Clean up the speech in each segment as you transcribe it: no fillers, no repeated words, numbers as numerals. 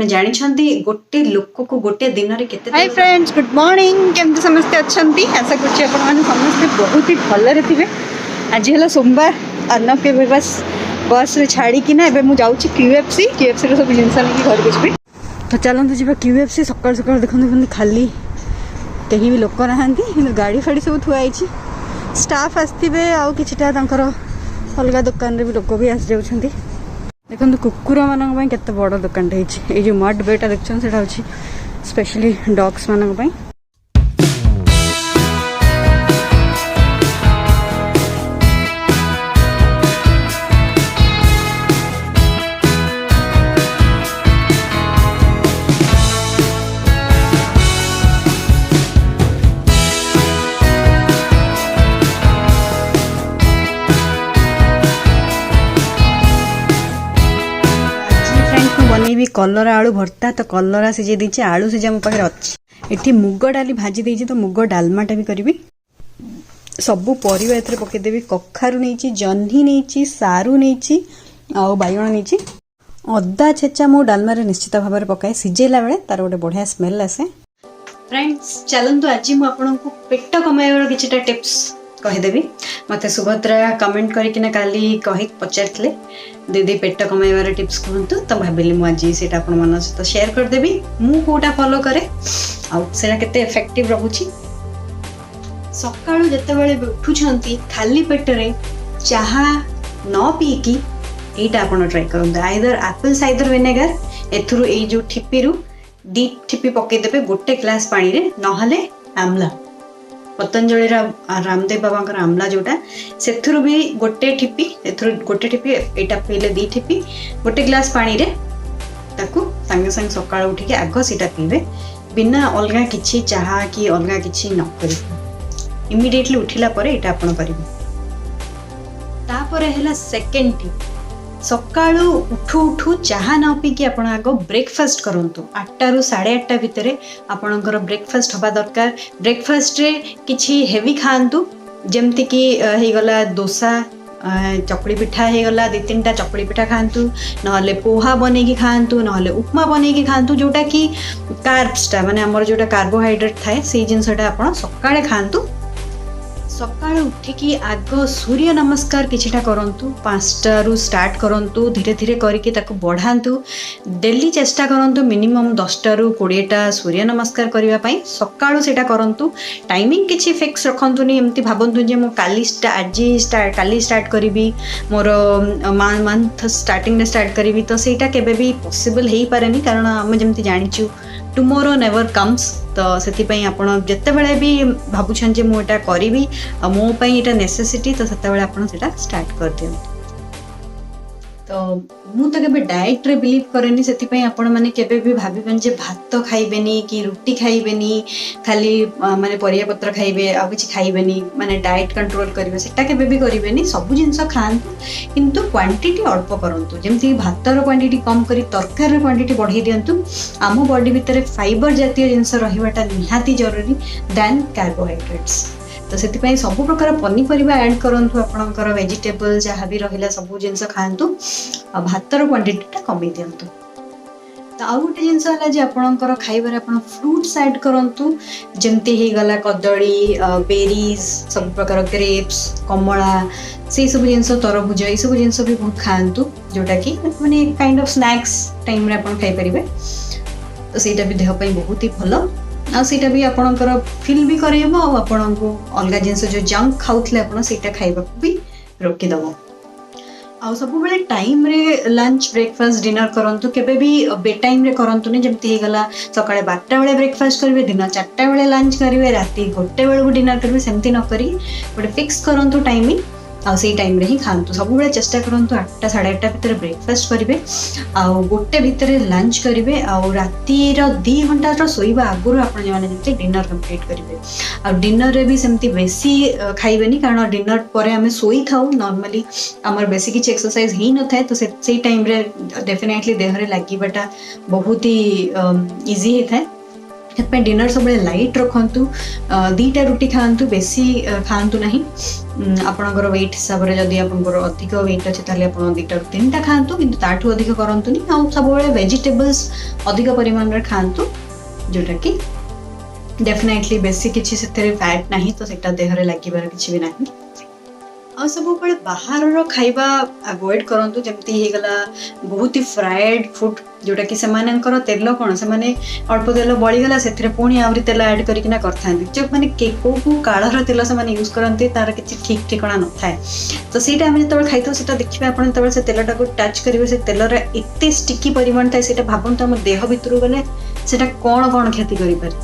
आपने जानी गोटे लोक को गोटे दिन में केते। Hi friends, good morning. केमती समस्ते अच्छंती? आशा करछि आपण माने समस्ते बहुत ही भलरे थिबे। आज हला सोमवार, अर्नव के बस रे छाड़ी कि ना एबे मु जाउछि क्यूएफसी रे सब जिंस लेके घर को जिबे। तो चलंतु जिबा क्यूएफसी। सकाळ सकाळ देखंतु खाली कहीं भी लोक नहांती, किंतु गाड़ी फाड़ी सब थुआ आइछि। स्टाफ आस्थिबे आ किछटा तांकर अलगा दुकान रे भी लोक भी आस जाउछंती। देखो कुकुर मान केते बड़ दुकान ये जो मड बेटा देखते से स्पेशली डॉग्स मान। बनैबी कलरा आलू भर्ता। तो कलरा सिझे देछि, आलू सिझा मो पाखे अच्छी। एठी मुग डाली भाजी देछि, तो मुग डालमाटा भी करी। सबू परिवा एथरे पकेदेवी। कखारू नहीं, जह्नी नहीं, सारू नहीं, आ बाइगण नहीं। अदा छेचा मो डालमा रे निश्चित भाव में पकाए। सिझेला बेले तार गोटे बढ़िया स्मेल आसे। फ्रेंड्स चलंतु आज मु आपनको पेट कमाइबार किछटा टिप्स कहिदेवी। मते सुभद्रा कमेंट करकिना काली कहि पचारथिले दीदी पेट कमाइबार टिप्स कहतु। तो भाविली मु आज सेटा आपण मन सहित शेयर करदेवी। मु कोटा फॉलो करे आ सेटा केते इफेक्टिव रहउची। सकाळु जते बेले उठुछंती खाली पेट रे चाहा न पी की एटा आपण ट्राई करंदा। आइदर एप्पल साइडर विनेगर एथुरु ए जो ठिपीरु 2 ठिपी पके देबे गोटे ग्लास पानी रे, नहले आमला पतंजलि रामदेव बाबा आमला जोटा से भी गोटे ठिपी, गोटे ठिपी एटा पीले 2 ठिपी गोटे ग्लास पानी रे ताकू संगे संगे सकाळ उठिके आग सीटा पीबे बिना अलगा किछि चाहा कि अलगा किछि न करि। इमिडिएटली उठिला परे एटा आपण करिवे। तापरे हैला सेकंड टिप, सकाळु उठू उठू चाहा न पी कि आपण आगो ब्रेकफास्ट करंतु। 8 रु 8:30 भितरे आपणकर ब्रेकफास्ट हबा दरकार। ब्रेकफास्ट रे किछि हेवी खांतु, जेमति कि हे गला डोसा, चकड़ी पिठा हे गला 2-3टा चकड़ी पिठा खांतु, नहले पोहा बने की खांतु, नहले उपमा बने की खांतु, जोटा कि कार्ब्सटा माने हमर जोटा कार्बोहाइड्रेट थाए से जिंसटा आपण सकाळे खांतु। सकाळ उठिकी आग सूर्य नमस्कार किछिटा करंतु। 5टा रु स्टार्ट करंतु, धीरे धीरे करिके ताको बढ़ांतु। डेली चेष्टा करंतु मिनिमम 10टा रु 20टा सूर्य नमस्कार करिवा पई। सकाळु सेटा करंतु। टाइमिंग किछि फिक्स रखंतुनी, एमति भाबंतु जे मो काली स्टार्ट करिवि, मोर मंथ स्टार्टिंग रे स्टार्ट करिवि। तो सेटा केबे भी पॉसिबल हेई पारेनी, कारण हम जेमति जानिचु टुमोरो नेवर कम्स। तो से आपण जिते बड़े भी भावुन जे मुझे करी मो ये नेसेसिटी, तो से स्टार्ट कर दिखाँ। तो मु तो केबे डाइट रे बिलीव करेनी, से आपण माने केबे भी भाबिबेन जे भात खाइबेनी कि रुटी खाइबेनी, खाली माने परिया पत्र खाइबे आ किछि खाइबेनी, माने डाइट कंट्रोल करिवे सेटा केबे भी करिवेनी। सब जिंस खांतु किंतु क्वांटिटी अल्प करंतु। जेमति भातर क्वांटिटी कम करी तरकारी रे क्वांटिटी बढ़ाई दियंतु। आम बॉडी भितर फाइबर जातीय जिंस रहिबाटा निहाती जरूरी देन कार्बोहाइड्रेट्स। तो से सब प्रकार पनीपरिया ऐड करंतु। आपणकर वेजिटेबल जहाँ भी रहिला सब जिनस खांतु आ भातर क्वांटिटी कमी दियंतु। तो आउ गोटे जिनस है जे आपणकर खाइबार आपण फ्रूट्स ऐड करंतु। जेमति हे गला कदली, बेरीज, सब प्रकार ग्रेप्स, कमला, से सब जिनस, तरबुज, ये सब जिनस भी बहुत खांतु, जोटा कि माने काइंड ऑफ स्नैक्स टाइम रे आपण खाइ परिबे। तो सेटा भी देह पई बहुत ही भलो। आ सीटा भी आपणकर फील भी करेबो आ आपणको अलगा जिनस जो जंक खाउथले आपण सेटा खाइबा भी रोकी दबो। आ सब बेले टाइम रे लंच, ब्रेकफास्ट, डिनर करंतु। केबे भी बे टाइम रे करंतु ने। जेमति हे गला सकाळे 12टा बेले ब्रेकफास्ट करिवे, दिन 4टा बेले लंच करिवे, राती 1टे बेले डिनर करिवे। सेमति न करी गोटे फिक्स करंतु टाइमिंग आ से टाइम रे ही खांतु। सब बेले चेष्टा करंतु 8टा 8:30 भितर ब्रेकफास्ट करिवे आ गोटे भितर लंच करिवे आ राती रो 2 घंटा रो सोइबा आगुरु आपण जाने जते डिनर कंप्लीट करिवे। आ डिनर रे भी सेमति बेसी खाइबेनी, कारण डिनर परे हमें सोई थाउ। नॉर्मली हमर बेसी किछ एक्सरसाइज ही न थाए, तो से टाइम रे डेफिनेटली देह रे लागिबाटा बहुत ही इजी हे थाए। ସେଥିପାଇଁ ଡିନର ସବୁବେଳେ ଲାଇଟ୍ ରଖନ୍ତୁ, 2ଟା ରୁଟି ଖାଆନ୍ତୁ, ବେଶୀ ଖାଆନ୍ତୁ ନାହିଁ। ଆପଣଙ୍କର ୱେଟ୍ ହିସାବରେ ଯଦି ଆପଣଙ୍କର ଅଧିକ ୱେଟ୍ ଅଛି ତାହେଲେ ଆପଣ 2ଟାରୁ 3ଟା ଖାଆନ୍ତୁ, କିନ୍ତୁ ତାଠୁ ଅଧିକ କରନ୍ତୁନି। ଆଉ ସବୁବେଳେ ଭେଜିଟେବଲ୍ସ ଅଧିକ ପରିମାଣରେ ଖାଆନ୍ତୁ, ଯେଉଁଟାକି ଡେଫିନେଟଲି ବେଶୀ କିଛି ସେଥିରେ ଫ୍ୟାଟ୍ ନାହିଁ, ତ ସେଇଟା ଦେହରେ ଲାଗିବାର କିଛି ବି ନାହିଁ। ଆଉ ସବୁବେଳେ ବାହାରର ଖାଇବା ଆଭଏଡ୍ କରନ୍ତୁ, ଯେମିତି ହେଇଗଲା ବହୁତ ହି ଫ୍ରାଏଡ୍ ଫୁଡ୍, ଯେଉଁଟାକି ସେମାନଙ୍କର ତେଲ କ'ଣ, ସେମାନେ ଅଳ୍ପ ତେଲ ବଳିଗଲା ସେଥିରେ ପୁଣି ଆହୁରି ତେଲ ଆଡ଼୍ କରିକିନା କରିଥାନ୍ତି, ଯେଉଁମାନେ କେଉଁ କାଳର ତେଲ ସେମାନେ ୟୁଜ୍ କରନ୍ତି ତାର କିଛି ଠିକ୍ ଠିକଣା ନଥାଏ। ତ ସେଇଟା ଆମେ ଯେତେବେଳେ ଖାଇଥାଉ ସେଇଟା ଦେଖିବେ, ଆପଣ ଯେତେବେଳେ ସେ ତେଲଟାକୁ ଟଚ୍ କରିବେ, ସେ ତେଲର ଏତେ ଷ୍ଟିକି ପରିମାଣ ଥାଏ, ସେଇଟା ଭାବନ୍ତୁ ଆମ ଦେହ ଭିତରକୁ ଗଲେ ସେଇଟା କ'ଣ କ୍ଷତି କରିପାରେ।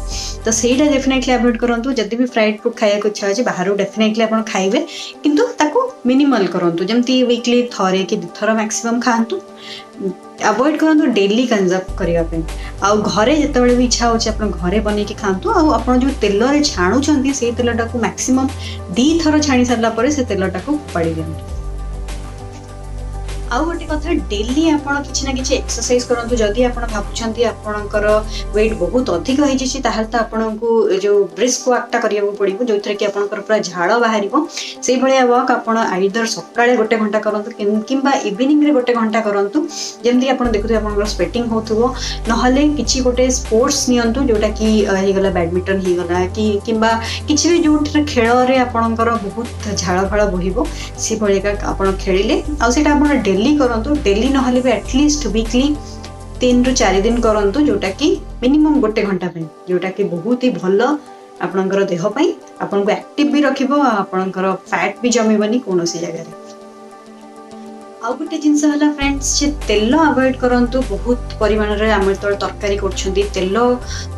ତ ସେଇଟା ଡେଫିନେଟଲି ଆଭଏଡ୍ କରନ୍ତୁ। ଯଦି ବି ଫ୍ରାଏଡ୍ ଫୁଡ୍ ଖାଇବାକୁ ଇଚ୍ଛା ଅଛି ବାହାରୁ ଡେଫିନେଟଲି ଆପଣ ଖାଇବେ, କିନ୍ତୁ ତାକୁ ମିନିମଲ୍ କରନ୍ତୁ, ଯେମିତି ୱିକଲି ଥରେ କି 2ଥର ମ୍ୟାକ୍ସିମମ୍ ଖାଆନ୍ତୁ। ଆଭଏଡ୍ କରନ୍ତୁ ଡେଲି କନଜମ୍ପ କରିବା ପାଇଁ। ଆଉ ଘରେ ଯେତେବେଳେ ବି ଇଚ୍ଛା ହେଉଛି ଆପଣ ଘରେ ବନେଇକି ଖାଆନ୍ତୁ। ଆଉ ଆପଣ ଯେଉଁ ତେଲରେ ଛାଣୁଛନ୍ତି ସେଇ ତେଲଟାକୁ ମ୍ୟାକ୍ସିମମ୍ 2ଥର ଛାଣି ସାରିଲା ପରେ ସେ ତେଲଟାକୁ ଫୋପାଡ଼ି ଦିଅନ୍ତୁ। ଆଉ ଗୋଟେ କଥା, ଡେଲି ଆପଣ କିଛି ନା କିଛି ଏକ୍ସରସାଇଜ କରନ୍ତୁ। ଯଦି ଆପଣ ଭାବୁଛନ୍ତି ଆପଣଙ୍କର ୱେଟ୍ ବହୁତ ଅଧିକ ହେଇଯାଇଛି ତାହେଲେ ତ ଆପଣଙ୍କୁ ଯେଉଁ ବ୍ରିସ୍କ ୱାକ୍ଟା କରିବାକୁ ପଡ଼ିବ, ଯେଉଁଥିରେ କି ଆପଣଙ୍କର ପୁରା ଝାଳ ବାହାରିବ। ସେଇଭଳିଆ ୱାକ୍ ଆପଣ ଆଇଦର ସକାଳେ 1 ଘଣ୍ଟା କରନ୍ତୁ କିମ୍ବା ଇଭିନିଂରେ 1 ଘଣ୍ଟା କରନ୍ତୁ, ଯେମିତି ଆପଣ ଦେଖୁଥିବେ ଆପଣଙ୍କର ସ୍ୱେଟିଂ ହେଉଥିବ। ନହେଲେ କିଛି ଗୋଟେ ସ୍ପୋର୍ଟସ୍ ନିଅନ୍ତୁ, ଯେଉଁଟାକି ହେଇଗଲା ବ୍ୟାଡମିଣ୍ଟନ ହେଇଗଲା କିମ୍ବା କିଛି ବି ଯେଉଁଥିରେ ଖେଳରେ ଆପଣଙ୍କର ବହୁତ ଝାଳ ଫାଳ ବୋହିବ, ସେଭଳିକା ଆପଣ ଖେଳିଲେ। ଆଉ ସେଇଟା ଆପଣ ଡେଲି କରନ୍ତୁ, ଡେଲି ନହେଲେ ବି ଆଟଲିଷ୍ଟ ୱିକଲି 3ରୁ 4 ଦିନ କରନ୍ତୁ, ଯେଉଁଟାକି ମିନିମମ୍ 1 ଘଣ୍ଟା ପାଇଁ, ଯେଉଁଟାକି ବହୁତ ହି ଭଲ ଆପଣଙ୍କର ଦେହ ପାଇଁ, ଆପଣଙ୍କୁ ଆକ୍ଟିଭ ବି ରଖିବ, ଆପଣଙ୍କର ଫ୍ୟାଟ୍ ବି ଜମିବନି କୌଣସି ଜାଗାରେ। ଆଉ ଗୋଟେ ଜିନିଷ ହେଲା ଫ୍ରେଣ୍ଡସ୍, ଯେ ତେଲ ଆଭଏଡ୍ କରନ୍ତୁ ବହୁତ ପରିମାଣରେ। ଆମେ ଯେତେବେଳେ ତରକାରୀ କରୁଛନ୍ତି ତେଲ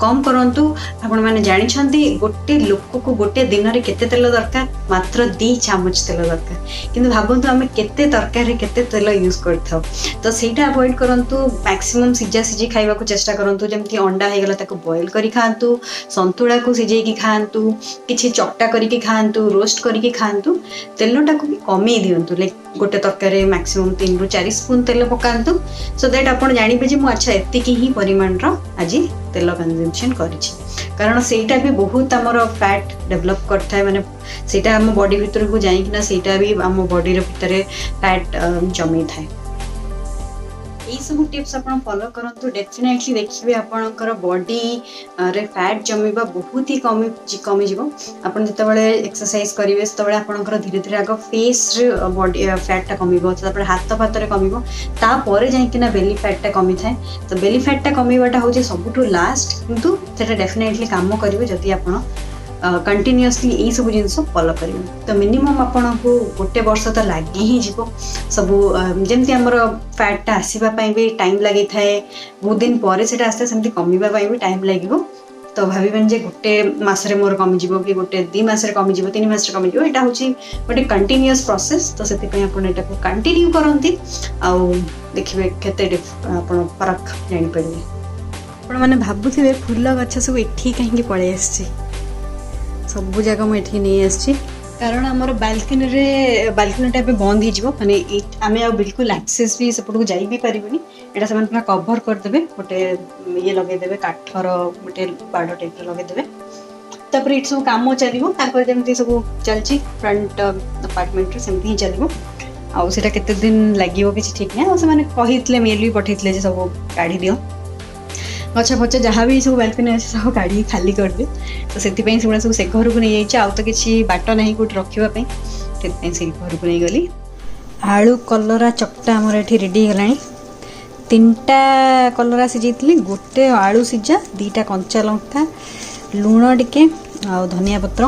କମ୍ କରନ୍ତୁ। ଆପଣମାନେ ଜାଣିଛନ୍ତି ଗୋଟେ ଲୋକକୁ ଗୋଟେ ଦିନରେ କେତେ ତେଲ ଦରକାର? ମାତ୍ର 2 ଚାମଚ ତେଲ ଦରକାର। କିନ୍ତୁ ଭାବନ୍ତୁ ଆମେ କେତେ ତରକାରୀରେ କେତେ ତେଲ ୟୁଜ୍ କରିଥାଉ। ତ ସେଇଟା ଆଭଏଡ୍ କରନ୍ତୁ। ମ୍ୟାକ୍ସିମମ୍ ସିଝା ସିଝି ଖାଇବାକୁ ଚେଷ୍ଟା କରନ୍ତୁ, ଯେମିତି ଅଣ୍ଡା ହେଇଗଲା ତାକୁ ବଏଲ୍ କରି ଖାଆନ୍ତୁ, ସନ୍ତୁଳାକୁ ସିଝେଇକି ଖାଆନ୍ତୁ, କିଛି ଚକଟା କରିକି ଖାଆନ୍ତୁ, ରୋଷ୍ଟ କରିକି ଖାଆନ୍ତୁ। ତେଲଟାକୁ ବି କମେଇ ଦିଅନ୍ତୁ, ଲାଇକ୍ ଗୋଟେ ତରକାରୀରେ ମ୍ୟାକ୍ସିମମ୍ 3ରୁ 4 ସ୍ପୁନ୍ ତେଲ ପକାନ୍ତୁ, ସୋ ଦ୍ୟାଟ୍ ଆପଣ ଜାଣିବେ ଯେ ମୁଁ ଆଚ୍ଛା ଏତିକି ହିଁ ପରିମାଣର ଆଜି ତେଲ କନଜମ୍ପସନ୍ କରିଛି। କାରଣ ସେଇଟା ବି ବହୁତ ଆମର ଫ୍ୟାଟ୍ ଡେଭଲପ୍ କରିଥାଏ, ମାନେ ସେଇଟା ଆମ ବଡି ଭିତରକୁ ଯାଇକିନା ସେଇଟା ବି ଆମ ବଡିର ଭିତରେ ଫ୍ୟାଟ୍ ଜମେଇଥାଏ। ଏଇସବୁ ଟିପ୍ସ ଆପଣ ଫଲୋ କରନ୍ତୁ, ଡେଫିନେଟଲି ଦେଖିବେ ଆପଣଙ୍କର ବଡିରେ ଫ୍ୟାଟ୍ ଜମିବା ବହୁତ ହି କମିଯିବ। ଆପଣ ଯେତେବେଳେ ଏକ୍ସରସାଇଜ କରିବେ ସେତେବେଳେ ଆପଣଙ୍କର ଧୀରେ ଧୀରେ ଆଗ ଫେସ୍ରେ ବଡି ଫ୍ୟାଟ୍ଟା କମିବ, ତାପରେ ହାତ ଫାତରେ କମିବ, ତାପରେ ଯାଇକିନା ବେଲି ଫ୍ୟାଟ୍ଟା କମିଥାଏ। ତ ବେଲି ଫ୍ୟାଟ୍ଟା କମିବାଟା ହେଉଛି ସବୁଠୁ ଲାଷ୍ଟ, କିନ୍ତୁ ସେଟା ଡେଫିନେଟଲି କାମ କରିବେ ଯଦି ଆପଣ କଣ୍ଟିନ୍ୟୁଅସଲି ଏଇସବୁ ଜିନିଷ ଫଲୋ କରିବେ। ତ ମିନିମମ୍ ଆପଣଙ୍କୁ 1 ବର୍ଷ ତ ଲାଗି ହିଁ ଯିବ। ସବୁ ଯେମିତି ଆମର ଫ୍ୟାଟ୍ଟା ଆସିବା ପାଇଁ ବି ଟାଇମ୍ ଲାଗିଥାଏ, ବହୁତ ଦିନ ପରେ ସେଇଟା ଆସ୍ତେ ସେମିତି କମିବା ପାଇଁ ବି ଟାଇମ୍ ଲାଗିବ। ତ ଭାବିବେନି ଯେ 1 ମାସରେ ମୋର କମିଯିବ କି 2 ମାସରେ କମିଯିବ, 3 ମାସରେ କମିଯିବ। ଏଇଟା ହେଉଛି ଗୋଟେ କଣ୍ଟିନ୍ୟୁଅସ୍ ପ୍ରୋସେସ୍। ତ ସେଥିପାଇଁ ଆପଣ ଏଟାକୁ କଣ୍ଟିନ୍ୟୁ କରନ୍ତି, ଆଉ ଦେଖିବେ କେତେ ଆପଣ ଫରକ ଜାଣିପାରିବେ। ଆପଣମାନେ ଭାବୁଥିବେ ଫୁଲ ଗଛ ସବୁ ଏଠି କାହିଁକି ପଳେଇ ଆସିଛି? ସବୁ ଜାଗା ମୁଁ ଏଠିକି ନେଇ ଆସିଛି, କାରଣ ଆମର ବାଲକୋନିଟା ଏବେ ବନ୍ଦ ହେଇଯିବ, ମାନେ ଆମେ ଆଉ ବିଲକୁଲ ଆକ୍ସେସ୍ ବି ସେପଟକୁ ଯାଇ ବି ପାରିବୁନି। ଏଇଟା ସେମାନେ ପୁରା କଭର କରିଦେବେ, ଗୋଟେ ଇଏ ଲଗେଇଦେବେ, କାଠର ଗୋଟେ ବାଡ଼ ଟାଇପ୍ର ଲଗେଇଦେବେ। ତାପରେ ଏଠି ସବୁ କାମ ଚାଲିବ, ତାଙ୍କର ଯେମିତି ସବୁ ଚାଲିଛି ଫ୍ରଣ୍ଟ ଆପାର୍ଟମେଣ୍ଟରେ ସେମିତି ହିଁ ଚାଲିବ। ଆଉ ସେଇଟା କେତେ ଦିନ ଲାଗିବ କିଛି ଠିକ୍ ନାହିଁ। ଆଉ ସେମାନେ କହିଥିଲେ, ମେଲ୍ ବି ପଠେଇଥିଲେ ଯେ ସବୁ କାଢ଼ି ଦିଅ, ଗଛ ଫଛ ଯାହା ବି ସବୁ ବାଲକୋନି ଅଛି ସବୁ କାଢ଼ିକି ଖାଲି କରିଦିଅ। ତ ସେଥିପାଇଁ ସେଗୁଡ଼ା ସବୁ ସେ ଘରକୁ ନେଇଯାଇଛି। ଆଉ ତ କିଛି ବାଟ ନାହିଁ କେଉଁଠି ରଖିବା ପାଇଁ, ସେଥିପାଇଁ ସେଇ ଘରକୁ ନେଇଗଲି। ଆଳୁ କଲରା ଚକଟା ଆମର ଏଠି ରେଡ଼ି ହେଇଗଲାଣି। 3ଟା କଲରା ସିଝେଇଥିଲି, 1 ଆଳୁ ସିଝା, 2ଟା କଞ୍ଚା ଲଙ୍କା, ଲୁଣ ଟିକେ ଆଉ ଧନିଆ ପତ୍ର।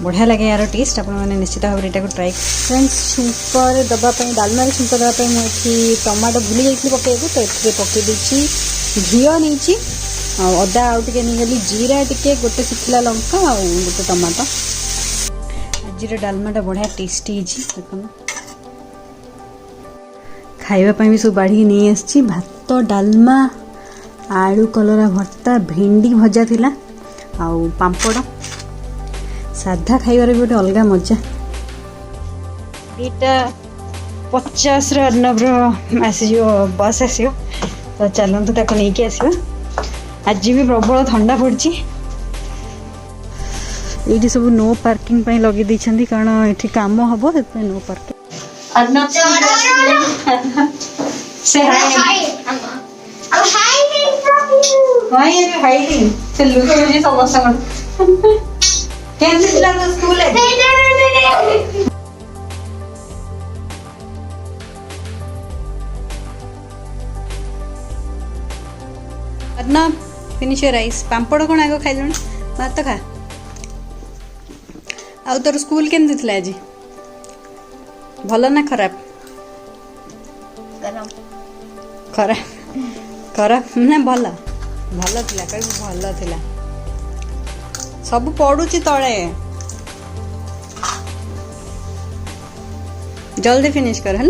ବଢ଼ିଆ ଲାଗେ ୟାର ଟେଷ୍ଟ, ଆପଣମାନେ ନିଶ୍ଚିତ ଭାବରେ ଏଟାକୁ ଟ୍ରାଏ। ଫ୍ରେଣ୍ଡସ୍, ଛୁଙ୍କରେ ଦେବା ପାଇଁ, ଡାଲମାରେ ଛୁଙ୍କ ଦେବା ପାଇଁ ମୁଁ ଏଠି ଟମାଟୋ ଭୁଲି ଯାଇଥିଲି ପକାଇବାକୁ, ତ ଏଥିରେ ପକାଇ ଦେଇଛି। ଘିଅ ନେଇଛି, ଆଉ ଅଦା ଆଉ ଟିକେ ନେଇଗଲି, ଜିରା ଟିକେ, 1 ଶୁଖିଲା ଲଙ୍କା ଆଉ 1 ଟମାଟୋ। ଆଜିର ଡାଲମାଟା ବଢ଼ିଆ ଟେଷ୍ଟି ହେଇଛି। ଦେଖନ୍ତୁ, ଖାଇବା ପାଇଁ ବି ସବୁ ବାଢ଼ିକି ନେଇ ଆସିଛି। ଭାତ, ଡାଲମା, ଆଳୁ କଲରା ଭର୍ତ୍ତା, ଭେଣ୍ଡି ଭଜା ଥିଲା, ଆଉ ପାମ୍ପଡ଼। ସାଧା ଖାଇବାରେ ବି ଗୋଟେ ଅଲଗା ମଜା। 2:50 ଅର୍ଣ୍ଣବର ଆସିଯିବ, ବସ୍ ଆସିବ, ତ ଚାଲନ୍ତୁ ତାକୁ ନେଇକି ଆସିବା। आज भी प्रबल ठंडा पड़ी ये सब नो पार्किंग पे लगे देछंदी कारण एठी काम हबो से नो पार्किंग अर्नब से हाय I'm hiding from you. Why are you hiding? से लुके मुझे समस्या कर कैसे चला तो स्कूल है अर्नब फिनिश योर राइस पांपड़ कौन आगे खाई भात खा आउ तोर स्कूल केमती थिला आज भल ना खराब खराब खराब ना भल भल थिला कहीं भल थिला सब पड़ुची तले जल्दी फिनिश कर है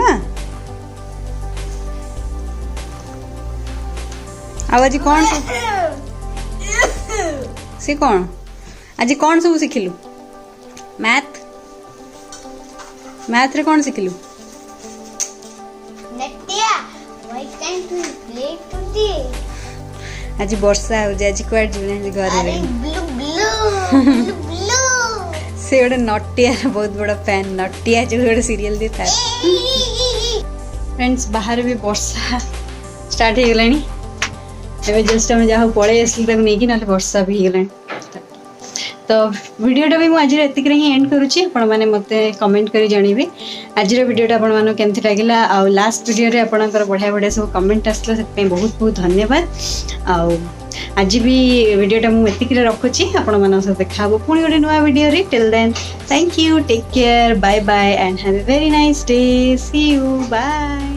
आज कौन सी कौन आज कौन सब शिखिलु मैथ मैथ रे कौन शिखिलु Natya, why can't we play today? आज वर्षा हो आज कुआड जीवन घर अरे blue blue blue. से गोटे नटिया बहुत बड़ा फैन नटिया जो गोटे सीरियल दे था फ्रेंड्स बाहर भी वर्षा स्टार्ट हो गलानी एबे जस्ट हम जहाँ पड़े आसली तक नहीं कि ना वर्षा भी हो गलानी तो वीडियोटा भी मुझे एतिक ही एंड करुच्ची आपण मैंने मत कमेंट कर जानवे आज वीडियोटा आपण मानक केमती लगिला आ लास्ट वीडियो आपणकर बढ़िया बढ़िया सब कमेंट आसला से बहुत बहुत धन्यवाद आउ आज भी वीडियोटा मुझे रखुच्छी आपण मान सब देखा पुणी गोटे नुआ video till then thank you take care bye bye and have a very nice day see you bye.